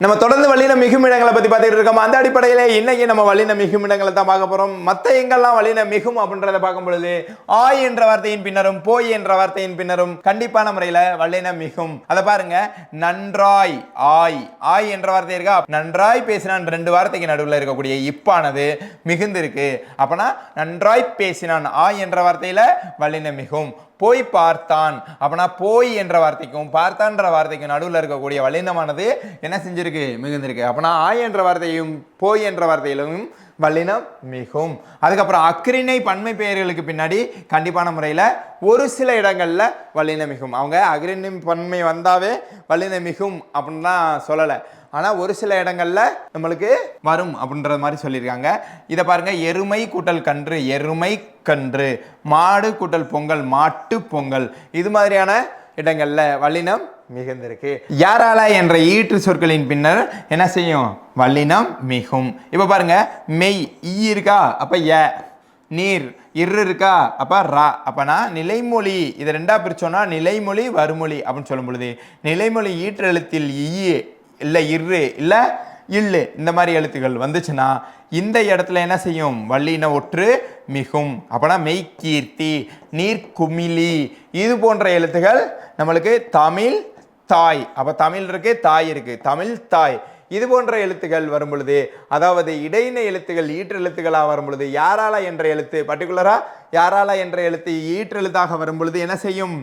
நம்ம தொடர்ந்து வல்லின மிகுமிடங்களை பத்தி பார்த்துட்டு இருக்கோம். அந்த அடிப்படையில இன்னைக்கு நம்ம வல்லின மிகுமிடங்களை தான் பார்க்க போறோம். மற்ற எங்கெல்லாம் வல்லின மிகும் அப்படின்றத பார்க்கும் பொழுது ஆய் என்ற வார்த்தையின் பின்னரும் போய் என்ற வார்த்தையின் பின்னரும் கண்டிப்பான முறையில வல்லின மிகும். அதை பாருங்க, நன்றாய் ஆய் ஆய் என்ற வார்த்தை இருக்கா, நன்றாய் பேசினான் ரெண்டு வார்த்தைக்கு நடுவில் இருக்கக்கூடிய இப்பானது மிகுந்து இருக்கு. அப்பனா நன்றாய் பேசினான் ஆய் என்ற வார்த்தையில வல்லின மிகும். போய் பார்த்தான் அப்பனா போய் என்ற வார்த்தைக்கும் பார்த்தான்ற வார்த்தைக்கும் நடுவில் இருக்கக்கூடிய வல்லினமானது என்ன செஞ்சிருக்கு, மிகுந்திருக்கு. அப்பனா ஆய் என்ற வார்த்தையும் போய் என்ற வார்த்தையிலும் வல்லினம் மிகும். அதுக்கப்புறம் அக்ரிணை பன்மை பெயர்களுக்கு பின்னாடி கண்டிப்பான முறையில் ஒரு சில இடங்கள்ல வல்லினம் மிகும். அவங்க அக்ரிணை பன்மை வந்தாவே வல்லினம் மிகும் அப்படின்னு தான் சொல்லலை, ஆனால் ஒரு சில இடங்கள்ல நம்மளுக்கு வரும் அப்படின்ற மாதிரி சொல்லியிருக்காங்க. இதை பாருங்க, எருமை கூட்டல் கன்று எருமை கன்று, மாடு கூட்டல் பொங்கல் மாட்டு பொங்கல், இது மாதிரியான இடங்கள்ல வல்லினம் மிகுந்திருக்கு. யாரால என்ற ஈற்று சொற்களின் பின்னர் என்ன செய்யும், வல்லினம் மிகும். இப்ப பாருங்க, மெய் ஈ இருக்கா அப்ப ய, நீர் இரு இருக்கா அப்ப ரா. அப்பனா நிலைமொழி இதை ரெண்டா பிரிச்சோம்னா நிலைமொழி வருமொழி அப்படின்னு சொல்லும் பொழுது நிலைமொழி ஈற்று எழுத்தில் ஈ இல்லை இரு இல்லை இல்லு இந்த மாதிரி எழுத்துக்கள் வந்துச்சுன்னா இந்த இடத்துல என்ன செய்யும், வல்லின ஒற்று மிகும். அப்பனா மெய்கீர்த்தி நீர் குமிழி இது போன்ற எழுத்துகள் நம்மளுக்கு தமிழ் தாய், அப்ப தமிழ் இருக்கு தாய் இருக்கு, தமிழ் தாய் இது போன்ற எழுத்துக்கள் வரும் பொழுது, அதாவது இடையின எழுத்துக்கள் ஈற்று எழுத்துக்களாக வரும் பொழுது யாரால என்ற எழுத்து பர்டிகுலரா யாரால என்ற எழுத்து ஈற்று எழுத்தாக வரும் பொழுது என்ன செய்யும்,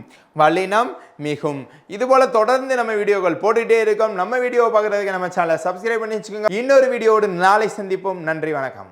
வல்லினம் மிகும். இது போல தொடர்ந்து நம்ம வீடியோக்கள் போட்டுட்டே இருக்கோம். நம்ம வீடியோ பார்க்கறதுக்கு நம்ம சேனலை சப்ஸ்கிரைப் பண்ணி வச்சுக்கோங்க. இன்னொரு வீடியோவோடு நாளை சந்திப்போம். நன்றி, வணக்கம்.